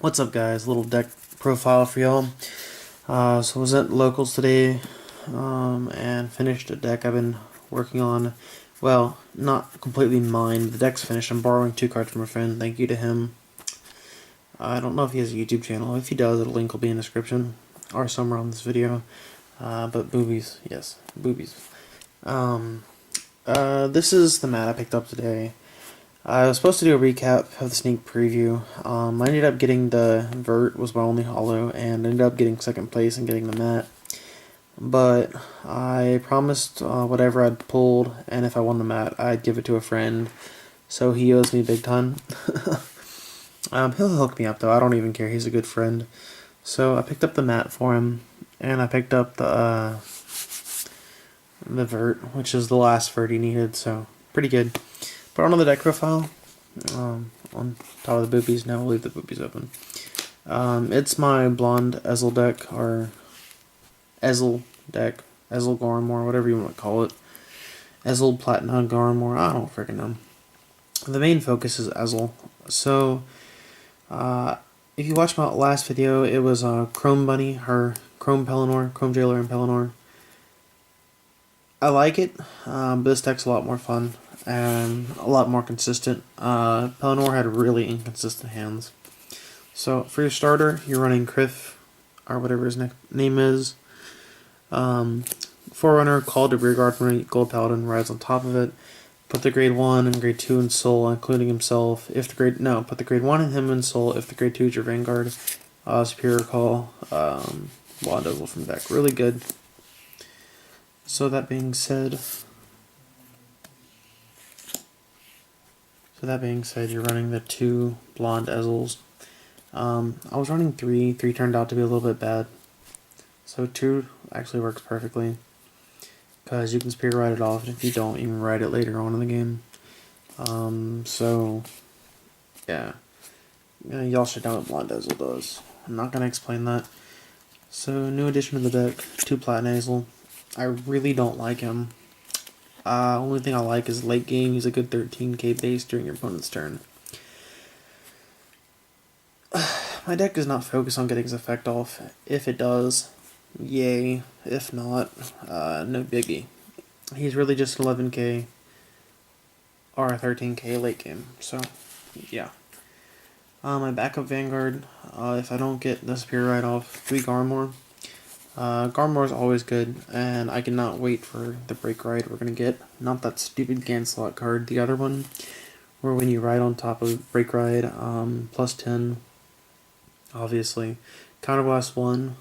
What's up, guys? Little deck profile for y'all. So I was at locals today and finished a deck I've been working on. Well, not completely mine. The deck's finished. I'm borrowing 2 cards from a friend. Thank you to him. I don't know if he has a YouTube channel. If he does, the link will be in the description or somewhere on this video. But boobies, yes, boobies. This is the mat I picked up today. I was supposed to do a recap of the sneak preview. I ended up getting the vert, was my only holo, and ended up getting second place and getting the mat. But I promised whatever I'd pulled, and if I won the mat, I'd give it to a friend. So he owes me big time. He'll hook me up though. I don't even care. He's a good friend. So I picked up the mat for him, and I picked up the vert, which is the last vert he needed. So pretty good. Put on the deck profile. On top of the boobies. Now we'll leave the boobies open. It's my blonde Ezel deck, or Ezel deck, Ezel Garamore, whatever you want to call it. Ezel Plantina Garamore, I don't freaking know. The main focus is Ezel. So, if you watched my last video, it was Chrome Bunny, her Chrome Pelennor, Chrome Jailer, and Pelennor. I like it, but this deck's a lot more fun and a lot more consistent. Pelennor had really inconsistent hands. So for your starter, you're running Criff, or whatever his name is. Forerunner, called to Rearguard when Gold Paladin rides on top of it. Put the grade 1 and grade 2 in Soul, including himself. If the grade put the grade 1 in him in Soul. If the grade 2 is your Vanguard, Superior Call, Blonde Oval from deck. Really good. So that being said, you're running the 2 blonde Ezels. I was running 3. 3 turned out to be a little bit bad. So 2 actually works perfectly, because you can spear ride it off, and if you don't, you can ride it later on in the game. So yeah, y'all should know what blonde Ezel does. I'm not gonna explain that. So new addition to the deck, 2 Platinum Ezel. I really don't like him. Only thing I like is late game. He's a good 13k base during your opponent's turn. My deck does not focus on getting his effect off. If it does, yay. If not, no biggie. He's really just 11k or 13k late game. So, yeah. My backup Vanguard, if I don't get the Spear Ride off, 3 Garamore. Garamore is always good, and I cannot wait for the break ride we're going to get. Not that stupid Ganslot card, the other one, where when you ride on top of break ride, plus 10, obviously. Counterblast 1,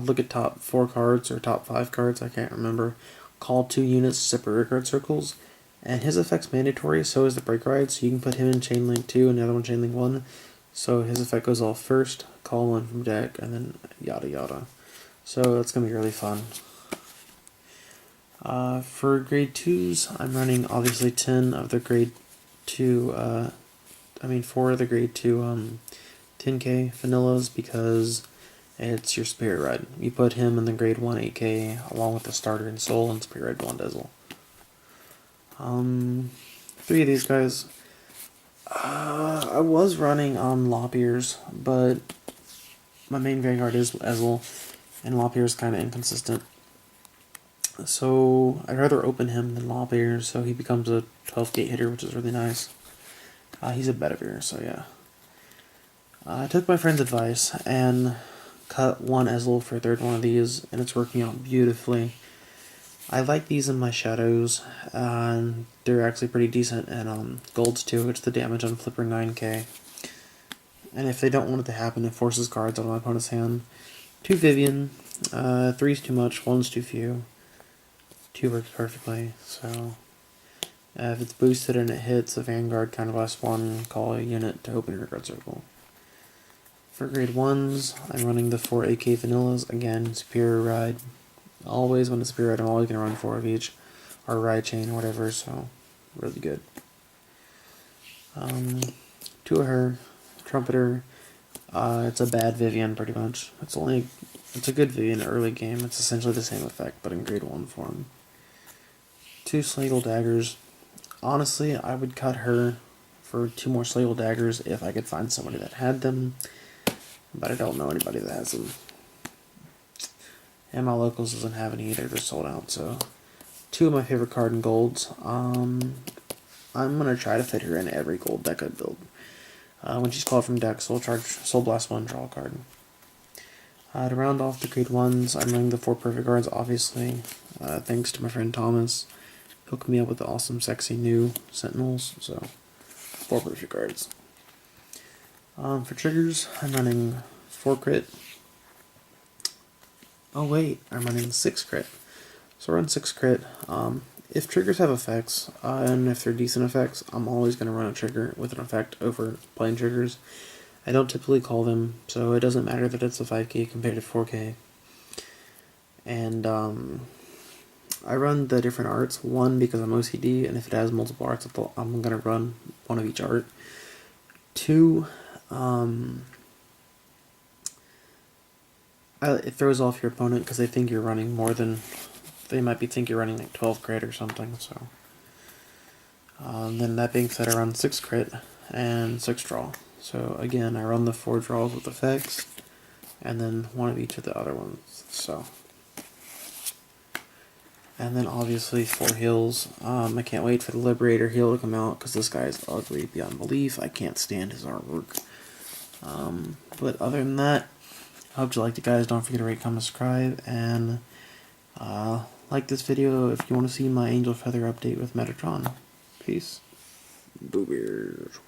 look at top 4 cards, or top 5 cards, I can't remember. Call 2 units to separate card circles, and his effect's mandatory, so is the break ride, so you can put him in Chain Link 2 and the other one Chain Link 1. So his effect goes off first, call 1 from deck, and then yada yada. So that's going to be really fun. For grade 2s, I'm running obviously 10 of the grade 2, 4 of the grade 2 10k vanillas, because it's your Spirit Ride. You put him in the grade 1 8k along with the starter and Soul and Spirit Ride Blonde Ezel. 3 of these guys. I was running on Lopiers, but my main Vanguard is Ezel, and Lopier is kind of inconsistent. So I'd rather open him than Lopier, so he becomes a 12 gate hitter, which is really nice. He's a Bedivere, so yeah. I took my friend's advice and cut 1 Ezel for a third one of these, and it's working out beautifully. I like these in my shadows, and they're actually pretty decent, and golds too. It's the damage on Flipper 9k. And if they don't want it to happen, it forces cards out of my opponent's hand. 2 Vivian, 3's too much, 1's too few. 2 works perfectly, so if it's boosted and it hits, a Vanguard kind of last 1, call a unit to open your card circle. For grade 1s, I'm running the 4 AK vanillas, again, Superior Ride. Always when it's Superior Ride, I'm always going to run 4 of each, or Ride Chain, or whatever, so really good. 2 of her, Trumpeter. It's a bad Vivian, pretty much. It's a good Vivian early game. It's essentially the same effect, but in grade 1 form. 2 Slagle Daggers. Honestly, I would cut her for 2 more Slagle Daggers if I could find somebody that had them. but I don't know anybody that has them. And my locals doesn't have any either, they're sold out. So 2 of my favorite card in golds. I'm gonna try to fit her in every gold deck I build. When she's called from deck, Soul Blast 1, draw a card. To round off the grade 1s, I'm running the 4 perfect cards, obviously, thanks to my friend Thomas, hooking me up with the awesome, sexy new Sentinels, so 4 perfect cards. For triggers, I'm running 4 crit. Oh wait, I'm running 6 crit. So I run 6 crit. If triggers have effects, and if they're decent effects, I'm always going to run a trigger with an effect over plain triggers. I don't typically call them, so it doesn't matter that it's a 5k compared to 4k. And I run the different arts, 1 because I'm OCD, and if it has multiple arts, I'm going to run 1 of each art. 2, it throws off your opponent because they think you're running more than, they might think you're running like 12 crit or something, so. Then that being said, I run 6 crit and 6 draw. So again, I run the 4 draws with effects, and then 1 of each of the other ones, so. And then obviously 4 heals. I can't wait for the Liberator heal to come out, because this guy is ugly beyond belief. I can't stand his artwork. But other than that, I hope you liked it, guys. Don't forget to rate, comment, subscribe, and like this video if you want to see my Angel Feather update with Metatron. Peace. Boo beers.